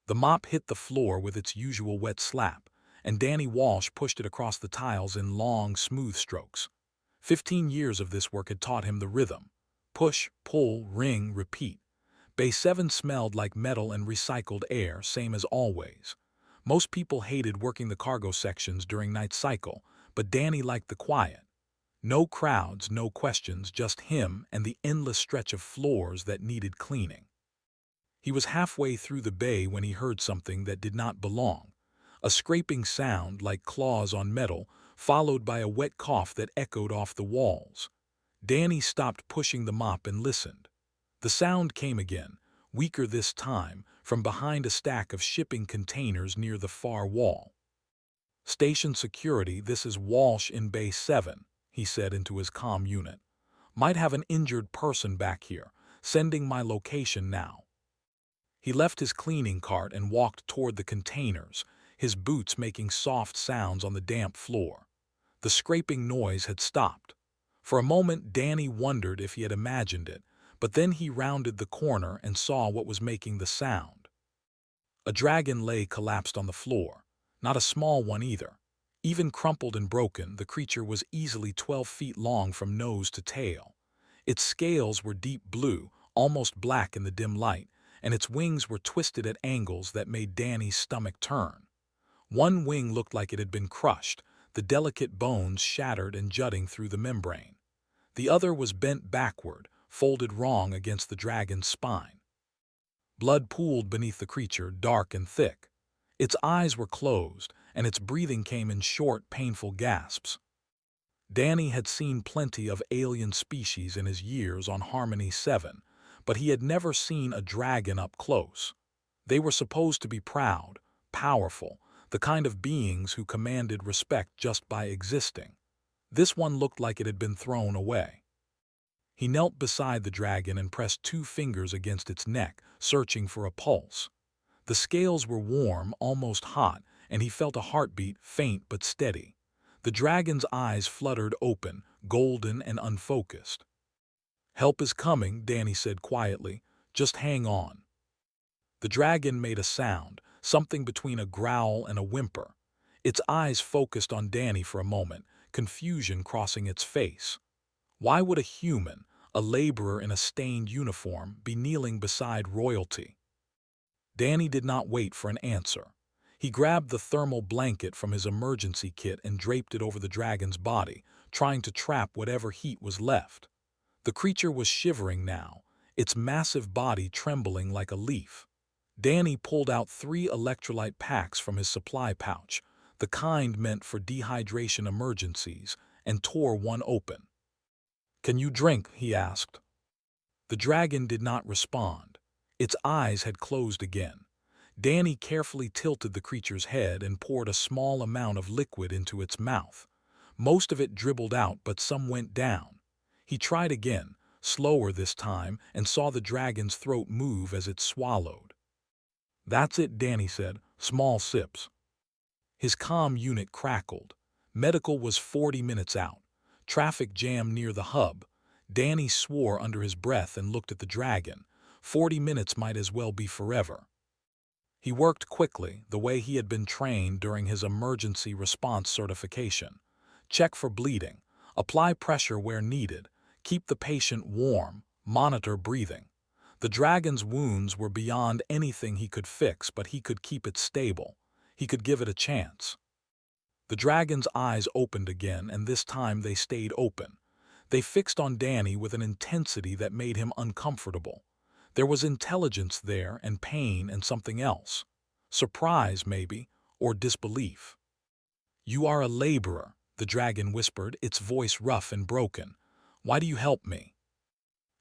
The mop hit the floor with its usual wet slap, and Danny Walsh pushed it across the tiles in long, smooth strokes. 15 years of this work had taught him the rhythm. Push, pull, ring, repeat. Bay 7 smelled like metal and recycled air, same as always. Most people hated working the cargo sections during night cycle, but Danny liked the quiet. No crowds, no questions, just him and the endless stretch of floors that needed cleaning. He was halfway through the bay when he heard something that did not belong. A scraping sound like claws on metal, followed by a wet cough that echoed off the walls. Danny stopped pushing the mop and listened. The sound came again, weaker this time, from behind a stack of shipping containers near the far wall. "Station security, this is Walsh in Bay 7, he said into his comm unit. "Might have an injured person back here, sending my location now." He left his cleaning cart and walked toward the containers, his boots making soft sounds on the damp floor. The scraping noise had stopped. For a moment Danny wondered if he had imagined it, but then he rounded the corner and saw what was making the sound. A dragon lay collapsed on the floor, not a small one either. Even crumpled and broken, the creature was easily 12 feet long from nose to tail. Its scales were deep blue, almost black in the dim light, and its wings were twisted at angles that made Danny's stomach turn. One wing looked like it had been crushed, the delicate bones shattered and jutting through the membrane. The other was bent backward, folded wrong against the dragon's spine. Blood pooled beneath the creature, dark and thick. Its eyes were closed, and its breathing came in short, painful gasps. Danny had seen plenty of alien species in his years on Harmony 7, but he had never seen a dragon up close. They were supposed to be proud, powerful, the kind of beings who commanded respect just by existing. This one looked like it had been thrown away. He knelt beside the dragon and pressed 2 fingers against its neck, searching for a pulse. The scales were warm, almost hot, and he felt a heartbeat, faint but steady. The dragon's eyes fluttered open, golden and unfocused. "Help is coming," Danny said quietly. "Just hang on." The dragon made a sound, something between a growl and a whimper. Its eyes focused on Danny for a moment, confusion crossing its face. Why would a human, a laborer in a stained uniform, be kneeling beside royalty? Danny did not wait for an answer. He grabbed the thermal blanket from his emergency kit and draped it over the dragon's body, trying to trap whatever heat was left. The creature was shivering now, its massive body trembling like a leaf. Danny pulled out 3 electrolyte packs from his supply pouch, the kind meant for dehydration emergencies, and tore one open. "Can you drink?" he asked. The dragon did not respond. Its eyes had closed again. Danny carefully tilted the creature's head and poured a small amount of liquid into its mouth. Most of it dribbled out, but some went down. He tried again, slower this time, and saw the dragon's throat move as it swallowed. "That's it," Danny said. "Small sips." His comm unit crackled. Medical was 40 minutes out. Traffic jam near the hub. Danny swore under his breath and looked at the dragon. 40 minutes might as well be forever. He worked quickly, the way he had been trained during his emergency response certification. Check for bleeding, apply pressure where needed, keep the patient warm, monitor breathing. The dragon's wounds were beyond anything he could fix, but he could keep it stable. He could give it a chance. The dragon's eyes opened again, and this time they stayed open. They fixed on Danny with an intensity that made him uncomfortable. There was intelligence there, and pain, and something else. Surprise, maybe, or disbelief. "You are a laborer," the dragon whispered, its voice rough and broken. "Why do you help me?"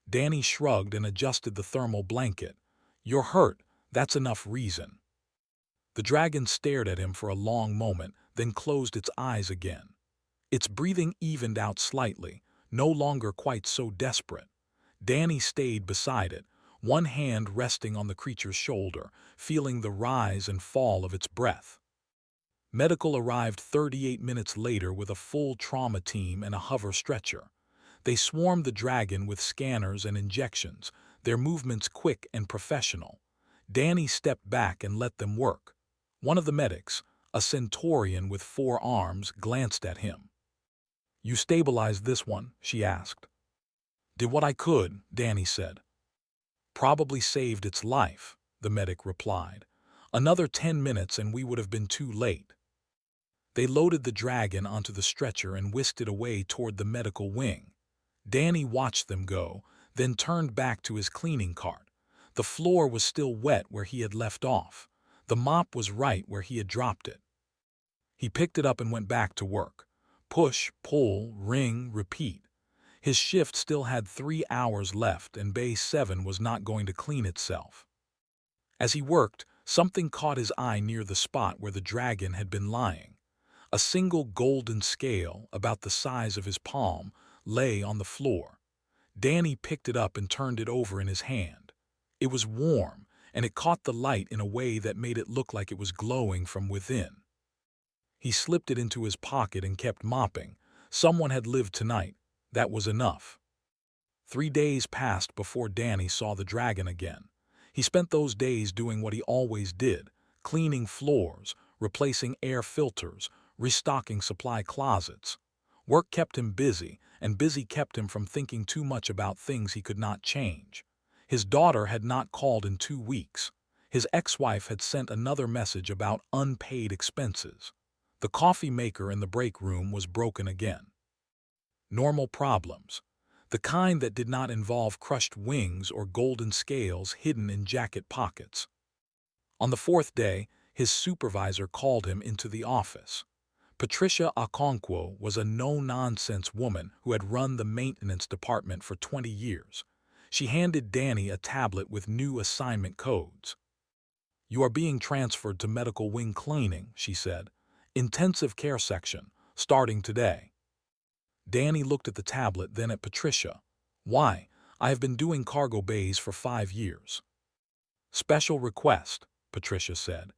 Danny shrugged and adjusted the thermal blanket. "You're hurt, that's enough reason." The dragon stared at him for a long moment, then closed its eyes again. Its breathing evened out slightly, no longer quite so desperate. Danny stayed beside it, one hand resting on the creature's shoulder, feeling the rise and fall of its breath. Medical arrived 38 minutes later with a full trauma team and a hover stretcher. They swarmed the dragon with scanners and injections, their movements quick and professional. Danny stepped back and let them work. One of the medics, a Centaurian with 4 arms, glanced at him. "You stabilized this one?" she asked. "Did what I could," Danny said. "Probably saved its life," the medic replied. "Another 10 minutes and we would have been too late." They loaded the dragon onto the stretcher and whisked it away toward the medical wing. Danny watched them go, then turned back to his cleaning cart. The floor was still wet where he had left off. The mop was right where he had dropped it. He picked it up and went back to work. Push, pull, ring, repeat. His shift still had 3 hours left and Bay 7 was not going to clean itself. As he worked, something caught his eye near the spot where the dragon had been lying. A single golden scale, about the size of his palm, lay on the floor. Danny picked it up and turned it over in his hand. It was warm, and it caught the light in a way that made it look like it was glowing from within. He slipped it into his pocket and kept mopping. Someone had lived tonight. That was enough. 3 days passed before Danny saw the dragon again. He spent those days doing what he always did, cleaning floors, replacing air filters, restocking supply closets. Work kept him busy, and busy kept him from thinking too much about things he could not change. His daughter had not called in 2 weeks. His ex-wife had sent another message about unpaid expenses. The coffee maker in the break room was broken again. Normal problems. The kind that did not involve crushed wings or golden scales hidden in jacket pockets. On the 4th day, his supervisor called him into the office. Patricia Okonkwo was a no-nonsense woman who had run the maintenance department for 20 years. She handed Danny a tablet with new assignment codes. "You are being transferred to medical wing cleaning," she said. "Intensive care section, starting today." Danny looked at the tablet, then at Patricia. "Why? I have been doing cargo bays for 5 years." "Special request," Patricia said.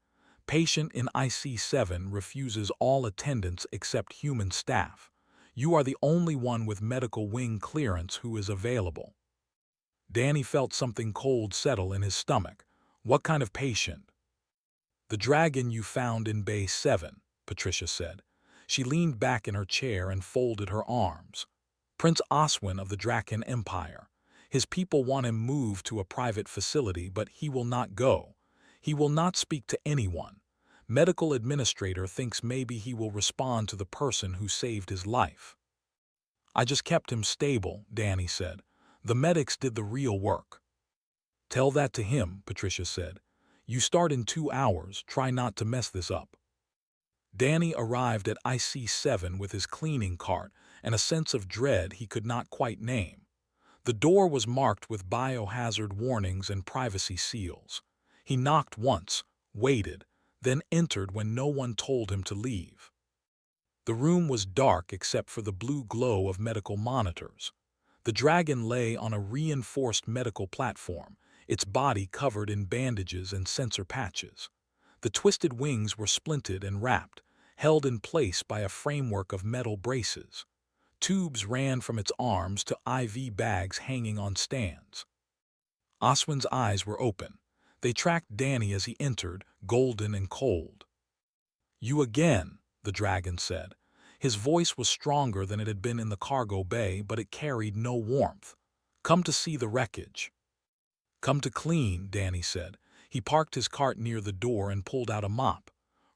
"Patient in IC7 refuses all attendance except human staff. You are the only one with medical wing clearance who is available." Danny felt something cold settle in his stomach. "What kind of patient?" "The dragon you found in Bay 7, Patricia said. She leaned back in her chair and folded her arms. "Prince Oswin of the Draken Empire. His people want him moved to a private facility, but he will not go. He will not speak to anyone. Medical administrator thinks maybe he will respond to the person who saved his life." "I just kept him stable," Danny said. "The medics did the real work." "Tell that to him," Patricia said. "You start in 2 hours. Try not to mess this up." Danny arrived at IC7 with his cleaning cart and a sense of dread he could not quite name. The door was marked with biohazard warnings and privacy seals. He knocked once, waited, then entered when no one told him to leave. The room was dark except for the blue glow of medical monitors. The dragon lay on a reinforced medical platform, its body covered in bandages and sensor patches. The twisted wings were splinted and wrapped, held in place by a framework of metal braces. Tubes ran from its arms to IV bags hanging on stands. Oswin's eyes were open. They tracked Danny as he entered, golden and cold. "You again," the dragon said. His voice was stronger than it had been in the cargo bay, but it carried no warmth. "Come to see the wreckage." "Come to clean," Danny said. He parked his cart near the door and pulled out a mop.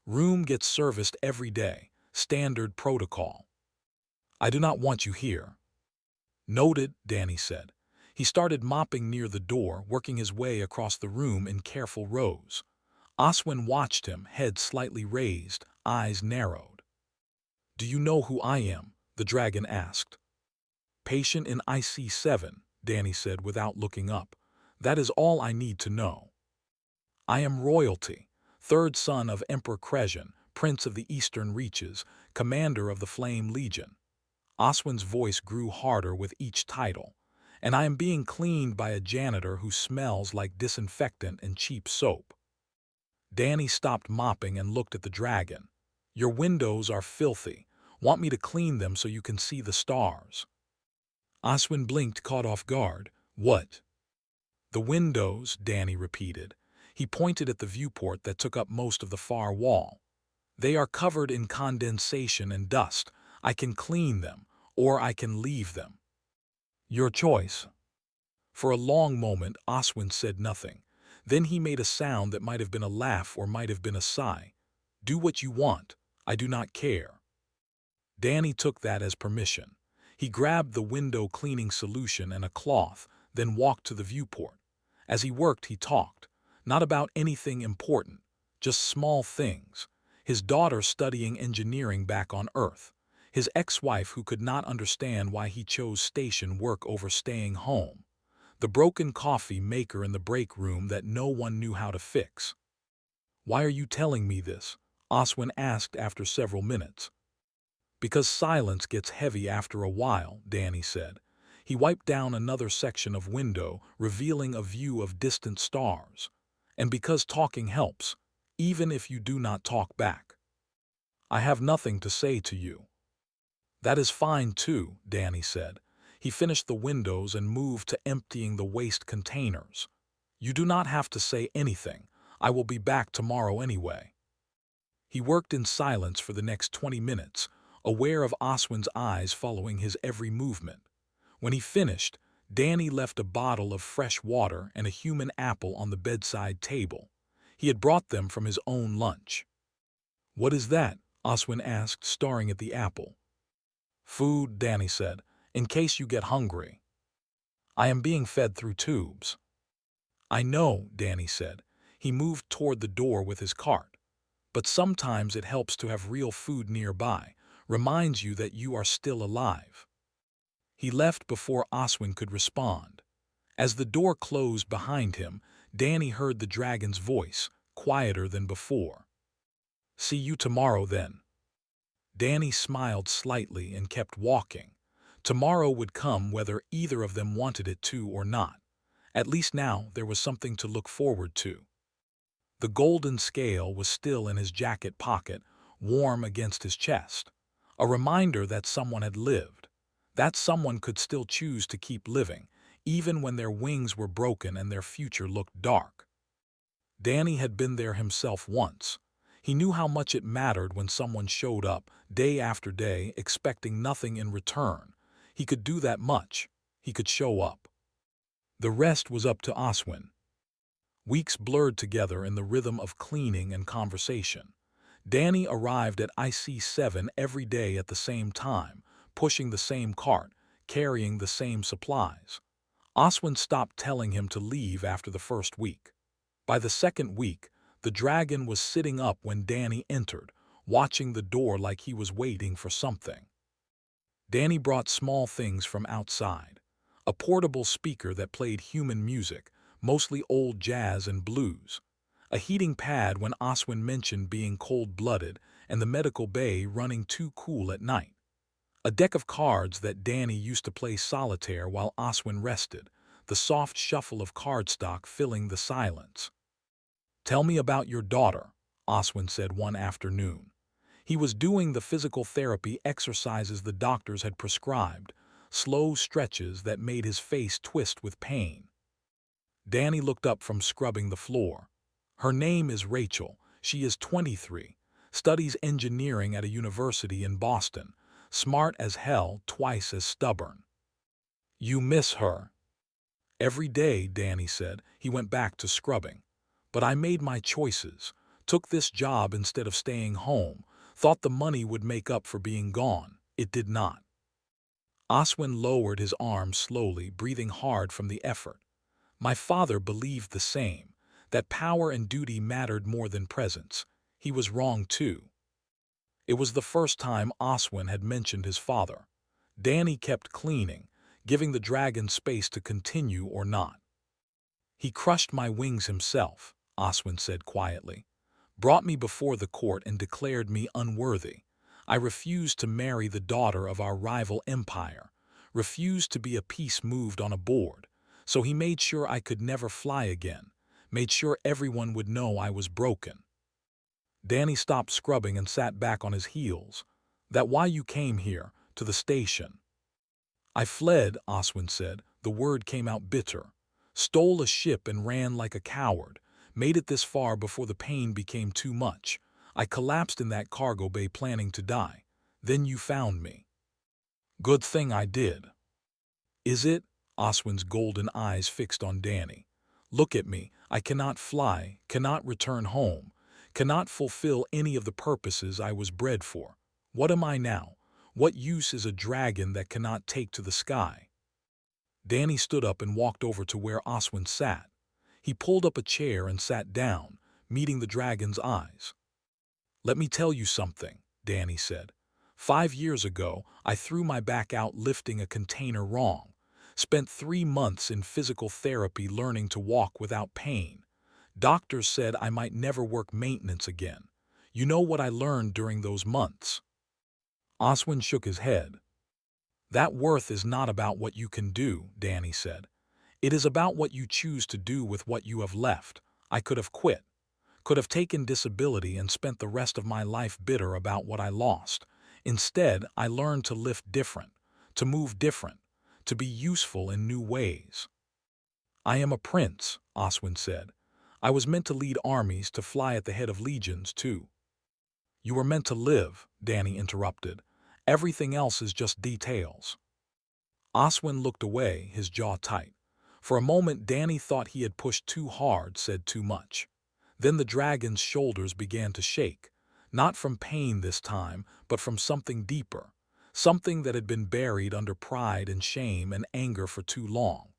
"Room gets serviced every day. Standard protocol." "I do not want you here." "Noted," Danny said. He started mopping near the door, working his way across the room in careful rows. Oswin watched him, head slightly raised, eyes narrowed. "Do you know who I am?" the dragon asked. "Patient in IC7, Danny said without looking up. "That is all I need to know." "I am royalty, 3rd son of Emperor Kresian, Prince of the Eastern Reaches, Commander of the Flame Legion." Oswin's voice grew harder with each title. "And I am being cleaned by a janitor who smells like disinfectant and cheap soap." Danny stopped mopping and looked at the dragon. "Your windows are filthy. Want me to clean them so you can see the stars?" Oswin blinked, caught off guard. "What?" "The windows," Danny repeated. He pointed at the viewport that took up most of the far wall. "They are covered in condensation and dust. I can clean them, or I can leave them. Your choice." For a long moment, Oswin said nothing. Then he made a sound that might have been a laugh or might have been a sigh. "Do what you want. I do not care." Danny took that as permission. He grabbed the window cleaning solution and a cloth, then walked to the viewport. As he worked, he talked. Not about anything important, just small things. His daughter studying engineering back on Earth. His ex-wife who could not understand why he chose station work over staying home. The broken coffee maker in the break room that no one knew how to fix. "Why are you telling me this?" Oswin asked after several minutes. "Because silence gets heavy after a while," Danny said. He wiped down another section of window, revealing a view of distant stars. "And because talking helps, even if you do not talk back. I have nothing to say to you." "That is fine too," Danny said. He finished the windows and moved to emptying the waste containers. "You do not have to say anything. I will be back tomorrow anyway." He worked in silence for the next 20 minutes, aware of Oswin's eyes following his every movement. When he finished, Danny left a bottle of fresh water and a human apple on the bedside table. He had brought them from his own lunch. "What is that?" Oswin asked, staring at the apple. "Food," Danny said, "in case you get hungry. I am being fed through tubes." "I know," Danny said. He moved toward the door with his cart. "But sometimes it helps to have real food nearby, reminds you that you are still alive." He left before Oswin could respond. As the door closed behind him, Danny heard the dragon's voice, quieter than before. "See you tomorrow then." Danny smiled slightly and kept walking. Tomorrow would come whether either of them wanted it to or not. At least now there was something to look forward to. The golden scale was still in his jacket pocket, warm against his chest. A reminder that someone had lived. That someone could still choose to keep living, even when their wings were broken and their future looked dark. Danny had been there himself once. He knew how much it mattered when someone showed up, day after day, expecting nothing in return. He could do that much. He could show up. The rest was up to Oswin. Weeks blurred together in the rhythm of cleaning and conversation. Danny arrived at IC7 every day at the same time, pushing the same cart, carrying the same supplies. Oswin stopped telling him to leave after the first week. By the second week, the dragon was sitting up when Danny entered, watching the door like he was waiting for something. Danny brought small things from outside. A portable speaker that played human music, mostly old jazz and blues. A heating pad when Oswin mentioned being cold-blooded and the medical bay running too cool at night. A deck of cards that Danny used to play solitaire while Oswin rested, the soft shuffle of cardstock filling the silence. "Tell me about your daughter," Oswin said one afternoon. He was doing the physical therapy exercises the doctors had prescribed, slow stretches that made his face twist with pain. Danny looked up from scrubbing the floor. "Her name is Rachel. She is 23, studies engineering at a university in Boston, smart as hell, twice as stubborn." "You miss her?" "Every day," Danny said. He went back to scrubbing. "But I made my choices, took this job instead of staying home, thought the money would make up for being gone. It did not." Oswin lowered his arms slowly, breathing hard from the effort. "My father believed the same, that power and duty mattered more than presence. He was wrong too." It was the first time Oswin had mentioned his father. Danny kept cleaning, giving the dragon space to continue or not. "He crushed my wings himself," Oswin said quietly. "Brought me before the court and declared me unworthy. I refused to marry the daughter of our rival empire, refused to be a piece moved on a board. So he made sure I could never fly again, made sure everyone would know I was broken." Danny stopped scrubbing and sat back on his heels. "That why you came here, to the station?" "I fled," Oswin said. The word came out bitter. "Stole a ship and ran like a coward. Made it this far before the pain became too much. I collapsed in that cargo bay planning to die. Then you found me. Good thing I did. Is it? Oswin's golden eyes fixed on Danny. Look at me. I cannot fly, cannot return home, cannot fulfill any of the purposes I was bred for. What am I now? What use is a dragon that cannot take to the sky? Danny stood up and walked over to where Oswin sat. He pulled up a chair and sat down, meeting the dragon's eyes. Let me tell you something, Danny said. 5 years ago, I threw my back out lifting a container wrong. Spent 3 months in physical therapy learning to walk without pain. Doctors said I might never work maintenance again. You know what I learned during those months? Oswin shook his head. That worth is not about what you can do, Danny said. It is about what you choose to do with what you have left. I could have quit, could have taken disability and spent the rest of my life bitter about what I lost. Instead, I learned to lift different, to move different, to be useful in new ways. I am a prince, Oswin said. I was meant to lead armies, to fly at the head of legions, too. You were meant to live, Danny interrupted. Everything else is just details. Oswin looked away, his jaw tight. For a moment, Danny thought he had pushed too hard, said too much. Then the dragon's shoulders began to shake, not from pain this time, but from something deeper, something that had been buried under pride and shame and anger for too long.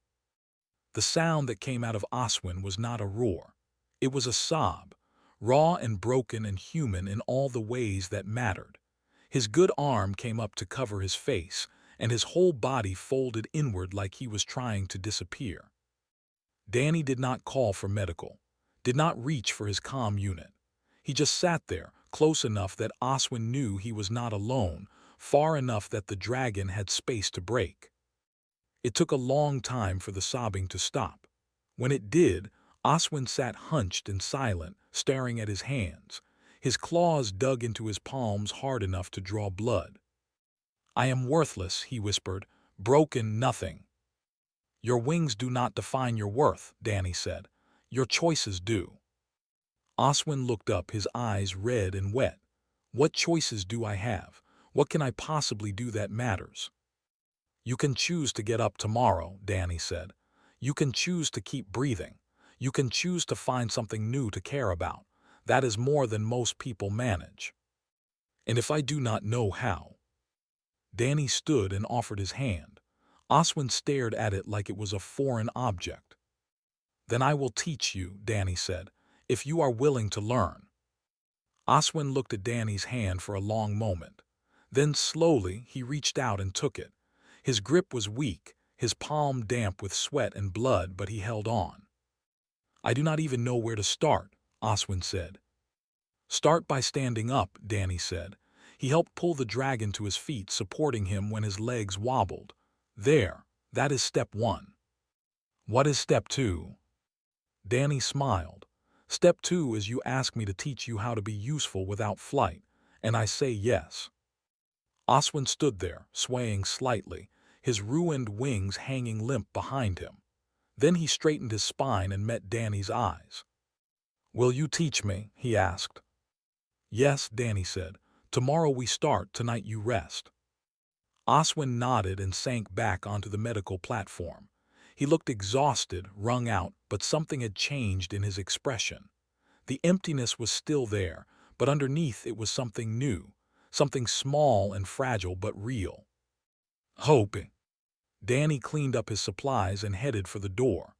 The sound that came out of Oswin was not a roar. It was a sob, raw and broken and human in all the ways that mattered. His good arm came up to cover his face, and his whole body folded inward like he was trying to disappear. Danny did not call for medical, did not reach for his comm unit. He just sat there, close enough that Oswin knew he was not alone, far enough that the dragon had space to break. It took a long time for the sobbing to stop. When it did, Oswin sat hunched and silent, staring at his hands. His claws dug into his palms hard enough to draw blood. I am worthless, he whispered, broken nothing. Your wings do not define your worth, Danny said. Your choices do. Oswin looked up, his eyes red and wet. What choices do I have? What can I possibly do that matters? You can choose to get up tomorrow, Danny said. You can choose to keep breathing. You can choose to find something new to care about. That is more than most people manage. And if I do not know how? Danny stood and offered his hand. Oswin stared at it like it was a foreign object. Then I will teach you, Danny said, if you are willing to learn. Oswin looked at Danny's hand for a long moment. Then slowly he reached out and took it. His grip was weak, his palm damp with sweat and blood, but he held on. I do not even know where to start, Oswin said. Start by standing up, Danny said. He helped pull the dragon to his feet, supporting him when his legs wobbled. There, that is step 1. What is step 2? Danny smiled. Step 2 is you ask me to teach you how to be useful without flight, and I say yes. Oswin stood there, swaying slightly, his ruined wings hanging limp behind him. Then he straightened his spine and met Danny's eyes. Will you teach me? He asked. Yes, Danny said. Tomorrow we start, tonight you rest. Oswin nodded and sank back onto the medical platform. He looked exhausted, wrung out, but something had changed in his expression. The emptiness was still there, but underneath it was something new, something small and fragile but real. Hope. Danny cleaned up his supplies and headed for the door.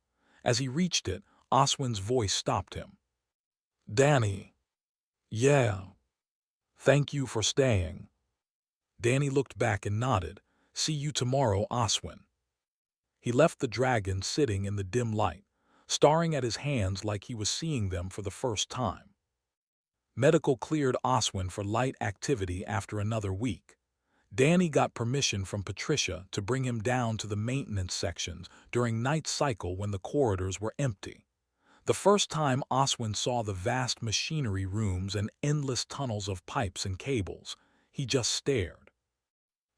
As he reached it, Oswin's voice stopped him. Danny. Yeah. Thank you for staying. Danny looked back and nodded. See you tomorrow, Oswin. He left the dragon sitting in the dim light, staring at his hands like he was seeing them for the first time. Medical cleared Oswin for light activity after another week. Danny got permission from Patricia to bring him down to the maintenance sections during night cycle when the corridors were empty. The first time Oswin saw the vast machinery rooms and endless tunnels of pipes and cables, he just stared.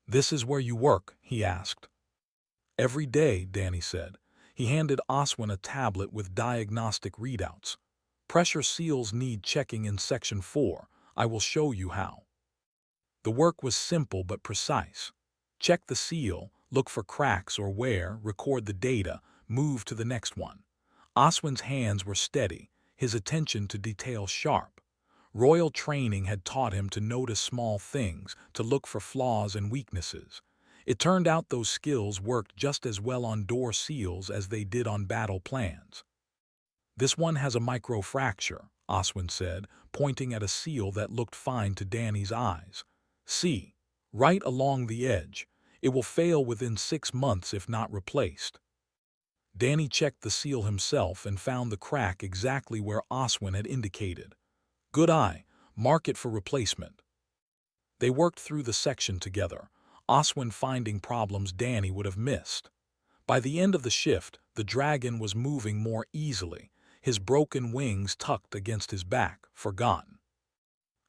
This is where you work? He asked. Every day, Danny said. He handed Oswin a tablet with diagnostic readouts. Pressure seals need checking in Section 4. I will show you how. The work was simple but precise. Check the seal, look for cracks or wear, record the data, move to the next one. Oswin's hands were steady, his attention to detail sharp. Royal training had taught him to notice small things, to look for flaws and weaknesses. It turned out those skills worked just as well on door seals as they did on battle plans. "This one has a microfracture," Oswin said, pointing at a seal that looked fine to Danny's eyes. "See, right along the edge. It will fail within 6 months if not replaced." Danny checked the seal himself and found the crack exactly where Oswin had indicated. "Good eye, mark it for replacement." They worked through the section together, Oswin finding problems Danny would have missed. By the end of the shift, the dragon was moving more easily, his broken wings tucked against his back, forgotten.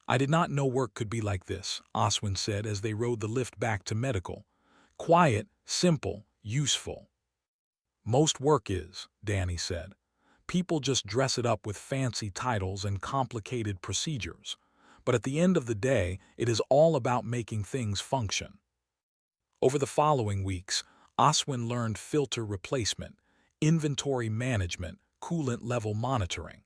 "I did not know work could be like this," Oswin said as they rode the lift back to medical. "Quiet, simple, useful." "Most work is," Danny said. "People just dress it up with fancy titles and complicated procedures. But at the end of the day, it is all about making things function." Over the following weeks, Oswin learned filter replacement, inventory management, coolant level monitoring.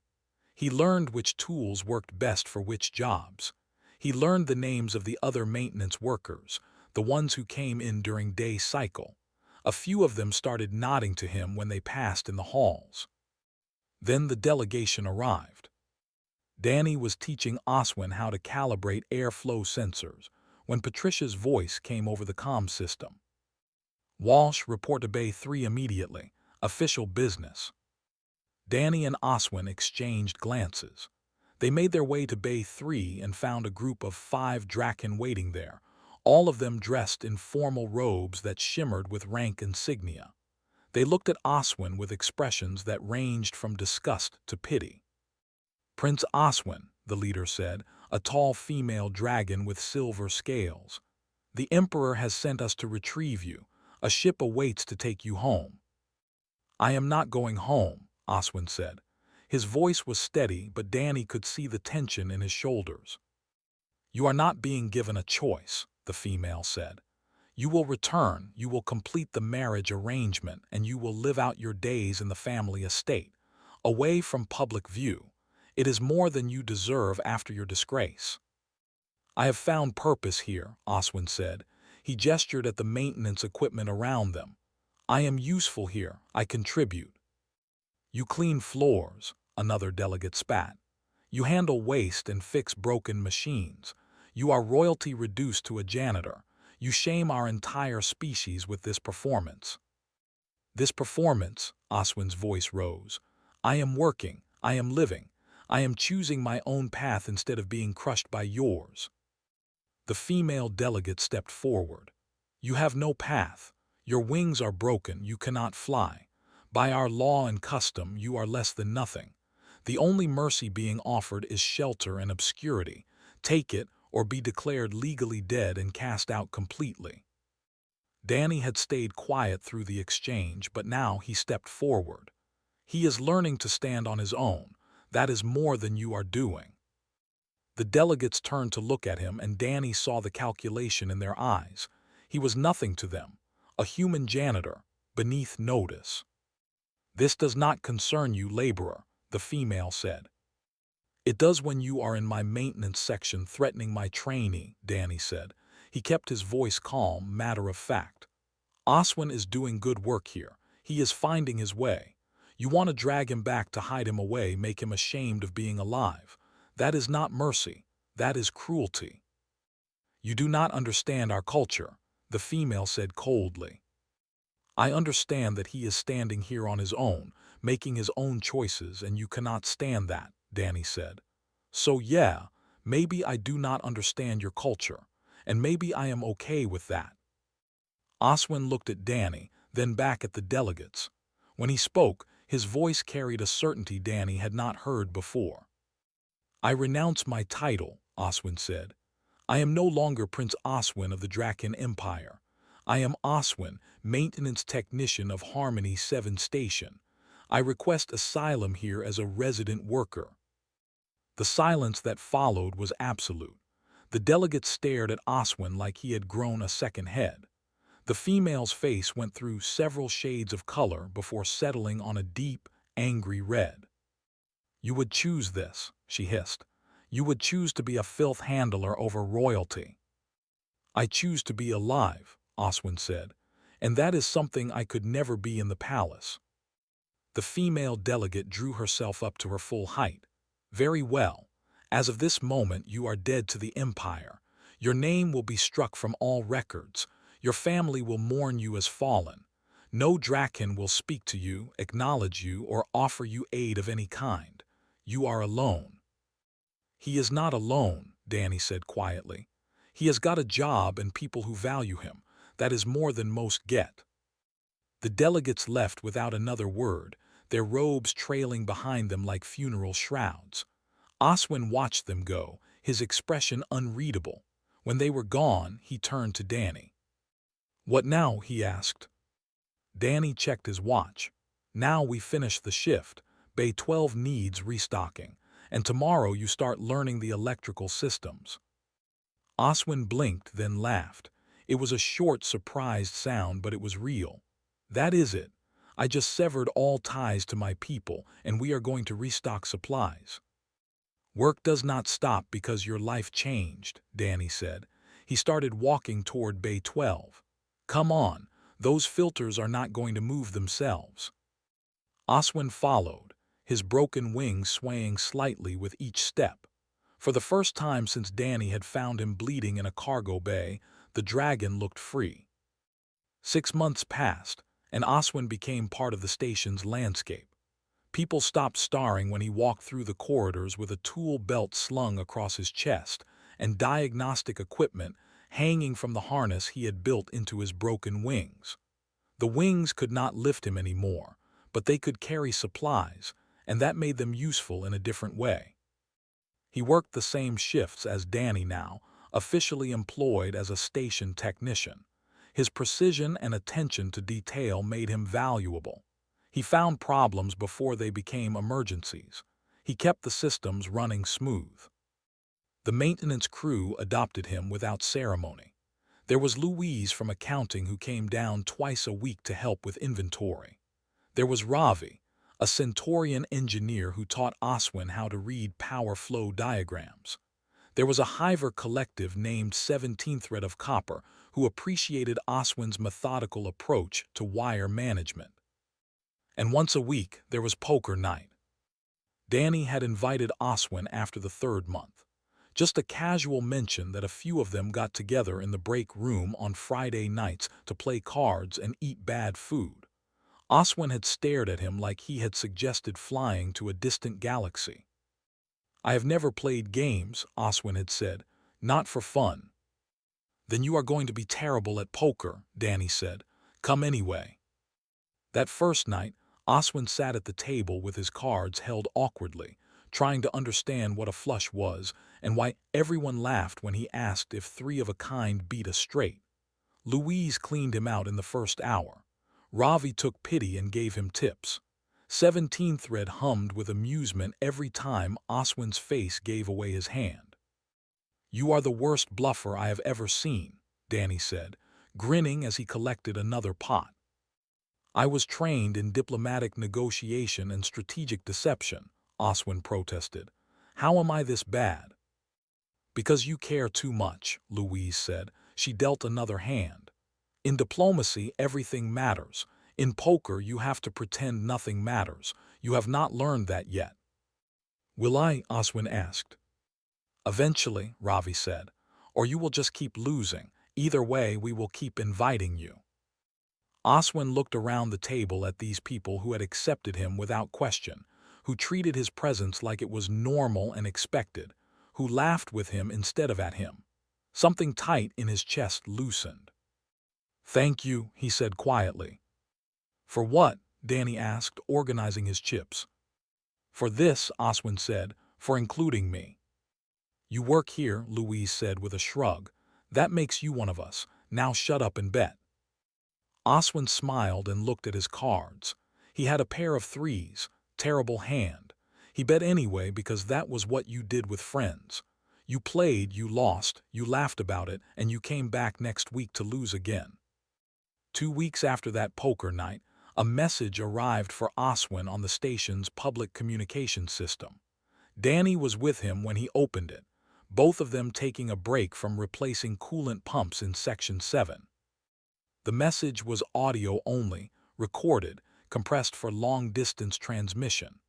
He learned which tools worked best for which jobs. He learned the names of the other maintenance workers, the ones who came in during day cycle. A few of them started nodding to him when they passed in the halls. Then the delegation arrived. Danny was teaching Oswin how to calibrate airflow sensors when Patricia's voice came over the comm system. "Walsh, report to Bay 3 immediately. Official business." Danny and Oswin exchanged glances. They made their way to Bay 3 and found a group of 5 Draken waiting there, all of them dressed in formal robes that shimmered with rank insignia. They looked at Oswin with expressions that ranged from disgust to pity. "Prince Oswin," the leader said, a tall female dragon with silver scales. "The Emperor has sent us to retrieve you. A ship awaits to take you home." "I am not going home," Oswin said. His voice was steady, but Danny could see the tension in his shoulders. "You are not being given a choice," the female said. "You will return, you will complete the marriage arrangement, and you will live out your days in the family estate, away from public view. It is more than you deserve after your disgrace." "I have found purpose here," Oswin said. He gestured at the maintenance equipment around them. "I am useful here, I contribute." "You clean floors," another delegate spat. "You handle waste and fix broken machines. You are royalty reduced to a janitor. You shame our entire species with this performance." "This performance," Oswin's voice rose. "I am working, I am living. I am choosing my own path instead of being crushed by yours." The female delegate stepped forward. "You have no path. Your wings are broken, you cannot fly. By our law and custom, you are less than nothing. The only mercy being offered is shelter and obscurity. Take it, or be declared legally dead and cast out completely." Danny had stayed quiet through the exchange, but now he stepped forward. "He is learning to stand on his own. That is more than you are doing." The delegates turned to look at him, and Danny saw the calculation in their eyes. He was nothing to them, a human janitor, beneath notice. "This does not concern you, laborer," the female said. "It does when you are in my maintenance section threatening my trainee," Danny said. He kept his voice calm, matter of fact. "Oswin is doing good work here. He is finding his way. You want to drag him back to hide him away, make him ashamed of being alive. That is not mercy. That is cruelty." "You do not understand our culture," the female said coldly. "I understand that he is standing here on his own, making his own choices, and you cannot stand that," Danny said. "So yeah, maybe I do not understand your culture, and maybe I am okay with that." Oswin looked at Danny, then back at the delegates. When he spoke, his voice carried a certainty Danny had not heard before. "I renounce my title," Oswin said. "I am no longer Prince Oswin of the Draken Empire. I am Oswin, maintenance technician of Harmony 7 Station. I request asylum here as a resident worker." The silence that followed was absolute. The delegate stared at Oswin like he had grown a second head. The female's face went through several shades of color before settling on a deep, angry red. "You would choose this," she hissed. "You would choose to be a filth handler over royalty." "I choose to be alive," Oswin said, "and that is something I could never be in the palace." The female delegate drew herself up to her full height. "Very well. As of this moment you are dead to the Empire. Your name will be struck from all records. Your family will mourn you as fallen. No Draken will speak to you, acknowledge you, or offer you aid of any kind. You are alone." "He is not alone," Danny said quietly. "He has got a job and people who value him. That is more than most get." The delegates left without another word, their robes trailing behind them like funeral shrouds. Oswin watched them go, his expression unreadable. When they were gone, he turned to Danny. "What now?" he asked. Danny checked his watch. "Now we finish the shift. Bay 12 needs restocking, and tomorrow you start learning the electrical systems." Oswin blinked, then laughed. It was a short, surprised sound, but it was real. "That is it. I just severed all ties to my people, and we are going to restock supplies." "Work does not stop because your life changed," Danny said. He started walking toward Bay 12. "Come on, those filters are not going to move themselves." Oswin followed, his broken wings swaying slightly with each step. For the first time since Danny had found him bleeding in a cargo bay, the dragon looked free. 6 months passed, and Oswin became part of the station's landscape. People stopped staring when he walked through the corridors with a tool belt slung across his chest and diagnostic equipment hanging from the harness he had built into his broken wings. The wings could not lift him anymore, but they could carry supplies, and that made them useful in a different way. He worked the same shifts as Danny now, officially employed as a station technician. His precision and attention to detail made him valuable. He found problems before they became emergencies. He kept the systems running smooth. The maintenance crew adopted him without ceremony. There was Louise from accounting who came down twice a week to help with inventory. There was Ravi, a Centaurian engineer who taught Oswin how to read power flow diagrams. There was a Hiver collective named 17th Thread of Copper who appreciated Oswin's methodical approach to wire management. And once a week, there was poker night. Danny had invited Oswin after the 3rd month. Just a casual mention that a few of them got together in the break room on Friday nights to play cards and eat bad food. Oswin had stared at him like he had suggested flying to a distant galaxy. "I have never played games," Oswin had said, "not for fun." "Then you are going to be terrible at poker," Danny said. "Come anyway." That first night, Oswin sat at the table with his cards held awkwardly, trying to understand what a flush was and why everyone laughed when he asked if 3 of a kind beat a straight. Louise cleaned him out in the first hour. Ravi took pity and gave him tips. 17 Thread hummed with amusement every time Oswin's face gave away his hand. "You are the worst bluffer I have ever seen," Danny said, grinning as he collected another pot. "I was trained in diplomatic negotiation and strategic deception," Oswin protested. "How am I this bad?" "Because you care too much," Louise said. She dealt another hand. "In diplomacy, everything matters. In poker, you have to pretend nothing matters. You have not learned that yet." "Will I?" Oswin asked. "Eventually," Ravi said. "Or you will just keep losing. Either way, we will keep inviting you." Oswin looked around the table at these people who had accepted him without question, who treated his presence like it was normal and expected, who laughed with him instead of at him. Something tight in his chest loosened. "Thank you," he said quietly. "For what?" Danny asked, organizing his chips. "For this," Oswin said, "for including me." "You work here," Louise said with a shrug. "That makes you one of us. Now shut up and bet." Oswin smiled and looked at his cards. He had a pair of 3s, terrible hand. He bet anyway because that was what you did with friends. You played, you lost, you laughed about it, and you came back next week to lose again. 2 weeks after that poker night, a message arrived for Oswin on the station's public communication system. Danny was with him when he opened it, both of them taking a break from replacing coolant pumps in Section 7. The message was audio only, recorded, compressed for long-distance transmission.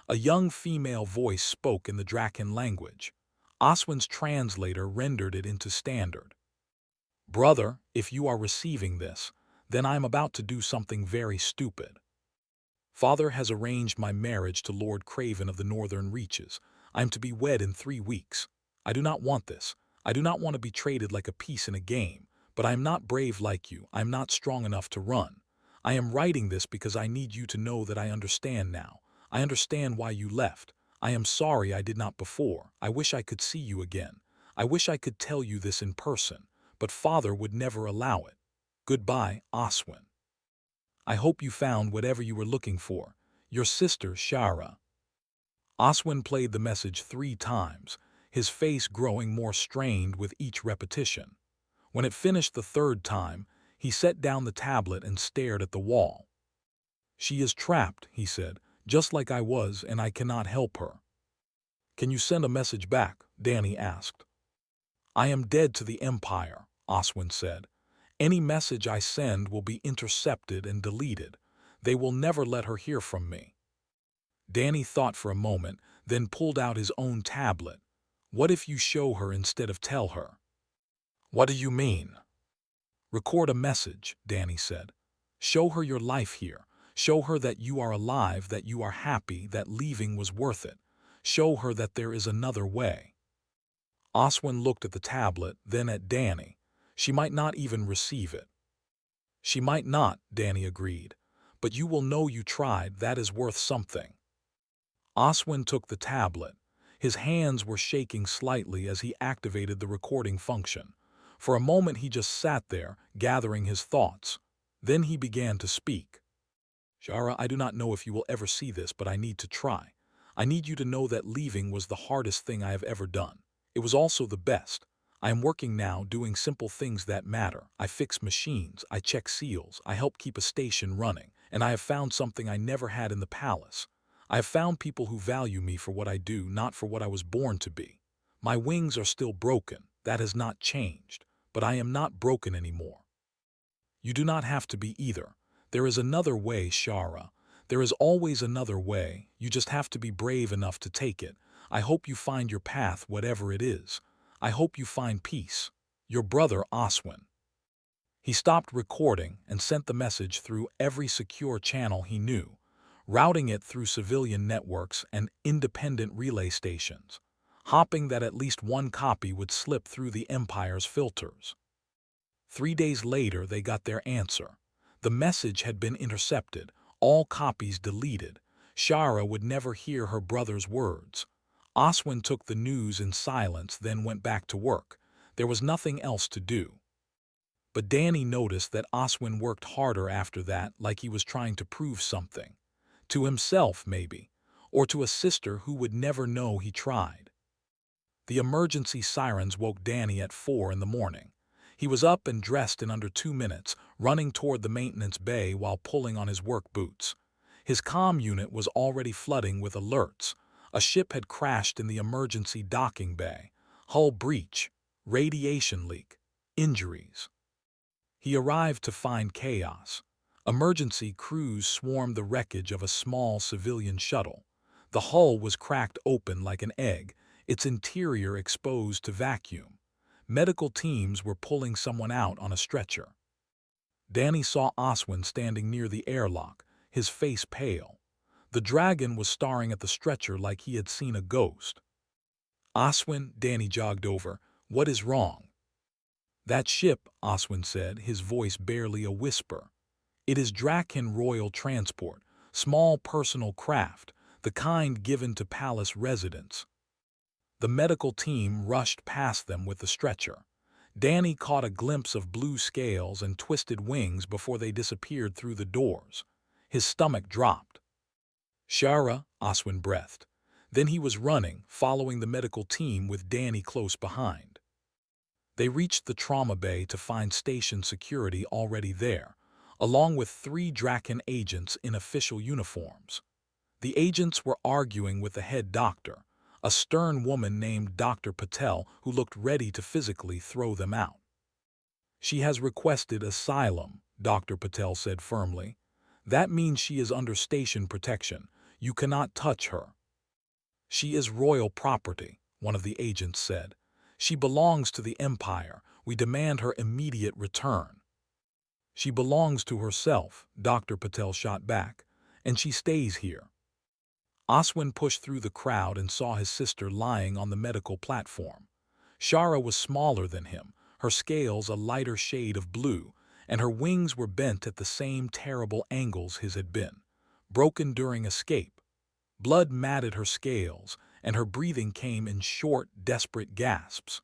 A young female voice spoke in the Draken language. Oswin's translator rendered it into standard. "Brother, if you are receiving this, then I am about to do something very stupid. Father has arranged my marriage to Lord Craven of the Northern Reaches. I am to be wed in 3 weeks. I do not want this. I do not want to be traded like a piece in a game, but I am not brave like you. I am not strong enough to run. I am writing this because I need you to know that I understand now. I understand why you left. I am sorry I did not before. I wish I could see you again. I wish I could tell you this in person, but Father would never allow it. Goodbye, Oswin. I hope you found whatever you were looking for. Your sister, Shara." Oswin played the message 3 times, his face growing more strained with each repetition. When it finished the 3rd time, he set down the tablet and stared at the wall. "She is trapped," he said, "just like I was, and I cannot help her." "Can you send a message back?" Danny asked. "I am dead to the Empire," Oswin said. "Any message I send will be intercepted and deleted. They will never let her hear from me." Danny thought for a moment, then pulled out his own tablet. "What if you show her instead of tell her?" "What do you mean?" "Record a message," Danny said. "Show her your life here. Show her that you are alive, that you are happy, that leaving was worth it. Show her that there is another way." Oswin looked at the tablet, then at Danny. "She might not even receive it." "She might not," Danny agreed. "But you will know you tried. That is worth something." Oswin took the tablet. His hands were shaking slightly as he activated the recording function. For a moment he just sat there, gathering his thoughts. Then he began to speak. "Shara, I do not know if you will ever see this, but I need to try. I need you to know that leaving was the hardest thing I have ever done. It was also the best. I am working now, doing simple things that matter. I fix machines, I check seals, I help keep a station running, and I have found something I never had in the palace. I have found people who value me for what I do, not for what I was born to be. My wings are still broken, that has not changed, but I am not broken anymore. You do not have to be either. There is another way, Shara. There is always another way. You just have to be brave enough to take it. I hope you find your path, whatever it is. I hope you find peace. Your brother, Oswin." He stopped recording and sent the message through every secure channel he knew, routing it through civilian networks and independent relay stations, hoping that at least one copy would slip through the Empire's filters. 3 days later, they got their answer. The message had been intercepted, all copies deleted. Shara would never hear her brother's words. Oswin took the news in silence, then went back to work. There was nothing else to do. But Danny noticed that Oswin worked harder after that, like he was trying to prove something. To himself, maybe, or to a sister who would never know he tried. The emergency sirens woke Danny at 4 in the morning. He was up and dressed in under 2 minutes, running toward the maintenance bay while pulling on his work boots. His comm unit was already flooding with alerts. A ship had crashed in the emergency docking bay. Hull breach, radiation leak, injuries. He arrived to find chaos. Emergency crews swarmed the wreckage of a small civilian shuttle. The hull was cracked open like an egg, its interior exposed to vacuum. Medical teams were pulling someone out on a stretcher. Danny saw Oswin standing near the airlock, his face pale. The dragon was staring at the stretcher like he had seen a ghost. "Oswin," Danny jogged over, "what is wrong?" "That ship," Oswin said, his voice barely a whisper. "It is Draken Royal Transport, small personal craft, the kind given to palace residents." The medical team rushed past them with the stretcher. Danny caught a glimpse of blue scales and twisted wings before they disappeared through the doors. His stomach dropped. "Shara," Oswin breathed. Then he was running, following the medical team with Danny close behind. They reached the trauma bay to find station security already there, along with 3 Draken agents in official uniforms. The agents were arguing with the head doctor, a stern woman named Dr. Patel who looked ready to physically throw them out. "She has requested asylum," Dr. Patel said firmly. "That means she is under station protection. You cannot touch her." "She is royal property," one of the agents said. "She belongs to the Empire. We demand her immediate return." "She belongs to herself," Dr. Patel shot back, "and she stays here." Oswin pushed through the crowd and saw his sister lying on the medical platform. Shara was smaller than him, her scales a lighter shade of blue, and her wings were bent at the same terrible angles his had been, broken during escape. Blood matted her scales, and her breathing came in short, desperate gasps.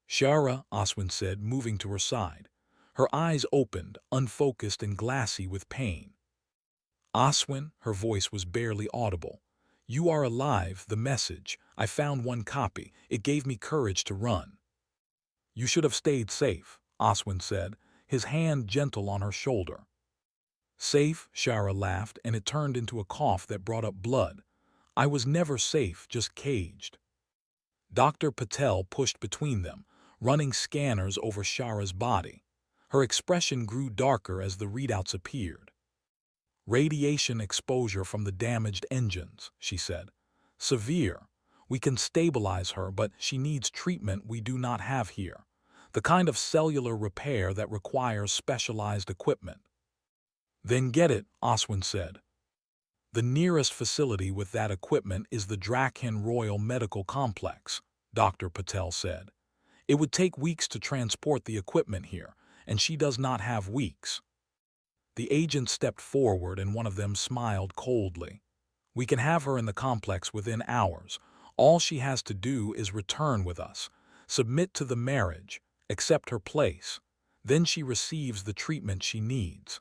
"Shara," Oswin said, moving to her side. Her eyes opened, unfocused and glassy with pain. "Oswin," her voice was barely audible. "You are alive, the message. I found one copy. It gave me courage to run." "You should have stayed safe," Oswin said, his hand gentle on her shoulder. "Safe?" Shara laughed, and it turned into a cough that brought up blood. "I was never safe, just caged." Dr. Patel pushed between them, running scanners over Shara's body. Her expression grew darker as the readouts appeared. "Radiation exposure from the damaged engines," she said. "Severe. We can stabilize her, but she needs treatment we do not have here. The kind of cellular repair that requires specialized equipment." "Then get it," Oswin said. "The nearest facility with that equipment is the Drakhen Royal Medical Complex," Dr. Patel said. "It would take weeks to transport the equipment here, and she does not have weeks." The agent stepped forward and one of them smiled coldly. "We can have her in the complex within hours. All she has to do is return with us, submit to the marriage, accept her place. Then she receives the treatment she needs."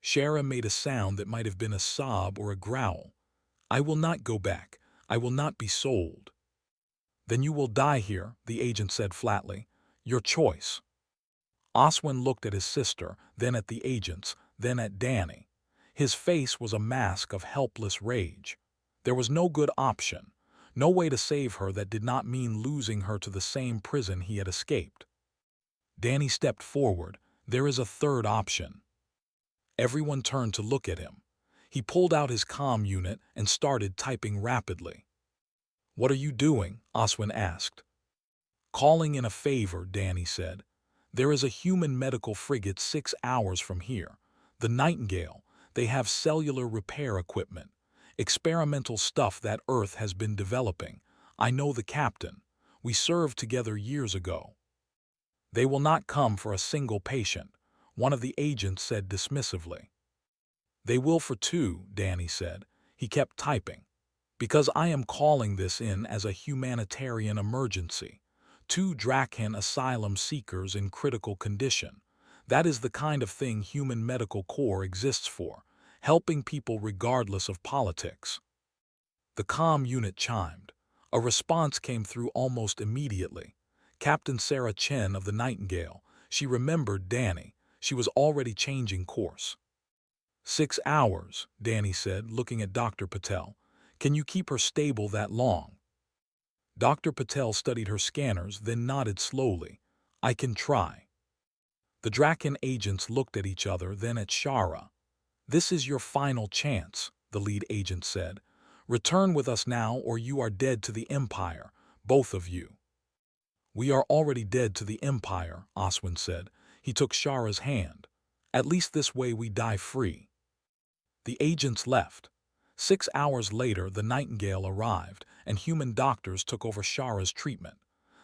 Shara made a sound that might have been a sob or a growl. "I will not go back. I will not be sold." "Then you will die here," the agent said flatly. "Your choice." Oswin looked at his sister, then at the agents, then at Danny. His face was a mask of helpless rage. There was no good option, no way to save her that did not mean losing her to the same prison he had escaped. Danny stepped forward. "There is a third option." Everyone turned to look at him. He pulled out his comm unit and started typing rapidly. "What are you doing?" Oswin asked. "Calling in a favor," Danny said. "There is a human medical frigate 6 hours from here. The Nightingale. They have cellular repair equipment. Experimental stuff that Earth has been developing. I know the captain. We served together years ago." "They will not come for a single patient," one of the agents said dismissively. "They will for 2, Danny said. He kept typing. "Because I am calling this in as a humanitarian emergency. 2 Drakhen asylum seekers in critical condition. That is the kind of thing Human Medical Corps exists for, helping people regardless of politics." The comm unit chimed. A response came through almost immediately. Captain Sarah Chen of the Nightingale. She remembered Danny. She was already changing course. 6 hours, Danny said, looking at Dr. Patel. "Can you keep her stable that long?" Dr. Patel studied her scanners, then nodded slowly. "I can try." The Draken agents looked at each other, then at Shara. "This is your final chance," the lead agent said. "Return with us now or you are dead to the Empire, both of you." "We are already dead to the Empire," Oswin said. He took Shara's hand. "At least this way we die free." The agents left. 6 hours later, the Nightingale arrived, and human doctors took over Shara's treatment.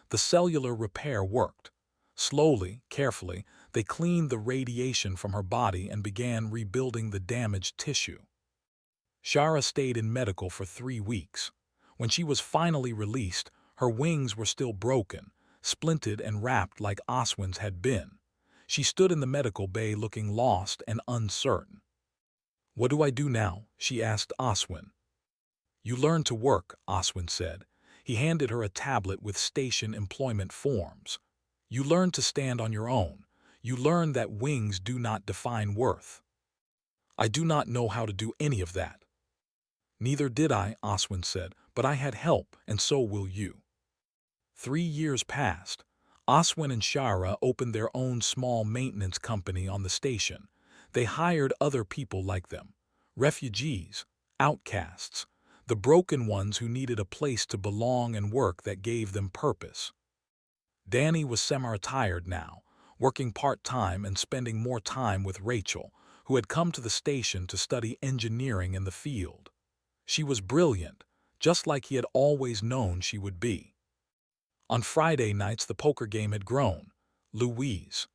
The cellular repair worked. Slowly, carefully, they cleaned the radiation from her body and began rebuilding the damaged tissue. Shara stayed in medical for 3 weeks. When she was finally released, her wings were still broken, splinted and wrapped like Oswin's had been. She stood in the medical bay looking lost and uncertain. "What do I do now?" she asked Oswin. You learn to work, Oswin said. He handed her a tablet with station employment forms. You learn to stand on your own. You learn that wings do not define worth. I do not know how to do any of that. Neither did I, Oswin said, but I had help, and so will you. 3 years passed. Oswin and Shara opened their own small maintenance company on the station. They hired other people like them, refugees, outcasts, the broken ones who needed a place to belong and work that gave them purpose. Danny was semi-retired now, working part-time and spending more time with Rachel, who had come to the station to study engineering in the field. She was brilliant, just like he had always known she would be. On Friday nights the poker game had grown. Louise,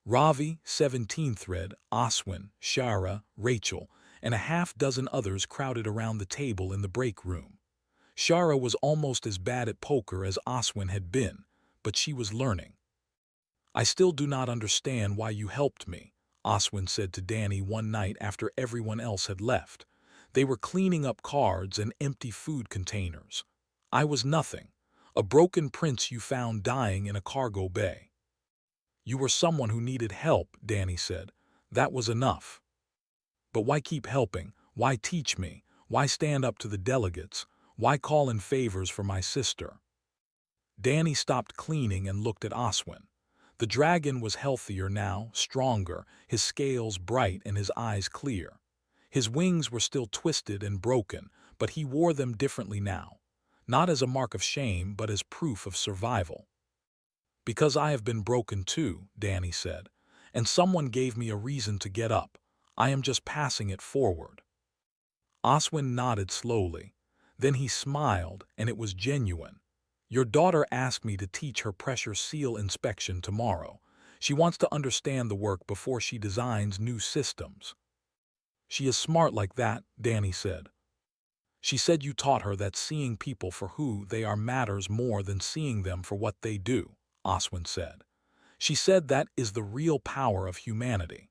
Ravi, 17 Thread, Oswin, Shara, Rachel, and a half-dozen others crowded around the table in the break room. Shara was almost as bad at poker as Oswin had been, but she was learning. I still do not understand why you helped me, Oswin said to Danny one night after everyone else had left. They were cleaning up cards and empty food containers. I was nothing, a broken prince you found dying in a cargo bay. You were someone who needed help, Danny said. That was enough. But why keep helping? Why teach me? Why stand up to the delegates? Why call in favors for my sister? Danny stopped cleaning and looked at Oswin. The dragon was healthier now, stronger, his scales bright and his eyes clear. His wings were still twisted and broken, but he wore them differently now, not as a mark of shame, but as proof of survival. Because I have been broken too, Danny said, and someone gave me a reason to get up. I am just passing it forward. Oswin nodded slowly. Then he smiled, and it was genuine. Your daughter asked me to teach her pressure seal inspection tomorrow. She wants to understand the work before she designs new systems. She is smart like that, Danny said. She said you taught her that seeing people for who they are matters more than seeing them for what they do, Oswin said. She said that is the real power of humanity.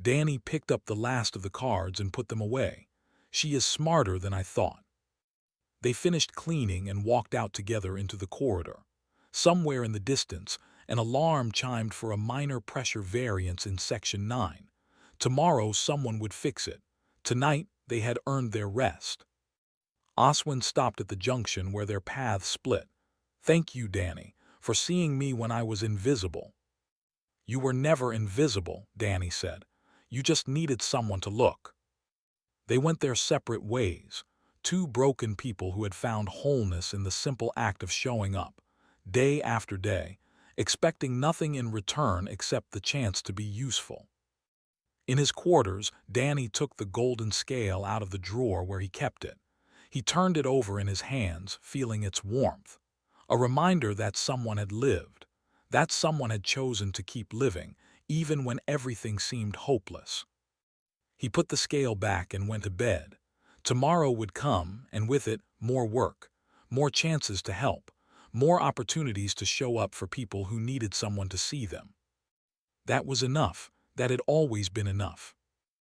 Danny picked up the last of the cards and put them away. She is smarter than I thought. They finished cleaning and walked out together into the corridor. Somewhere in the distance, an alarm chimed for a minor pressure variance in Section 9. Tomorrow someone would fix it. Tonight they had earned their rest. Oswin stopped at the junction where their paths split. Thank you, Danny, for seeing me when I was invisible. You were never invisible, Danny said. You just needed someone to look. They went their separate ways, two broken people who had found wholeness in the simple act of showing up, day after day, expecting nothing in return except the chance to be useful. In his quarters, Danny took the golden scale out of the drawer where he kept it. He turned it over in his hands, feeling its warmth. A reminder that someone had lived, that someone had chosen to keep living, even when everything seemed hopeless. He put the scale back and went to bed. Tomorrow would come, and with it, more work, more chances to help, more opportunities to show up for people who needed someone to see them. That was enough. That had always been enough.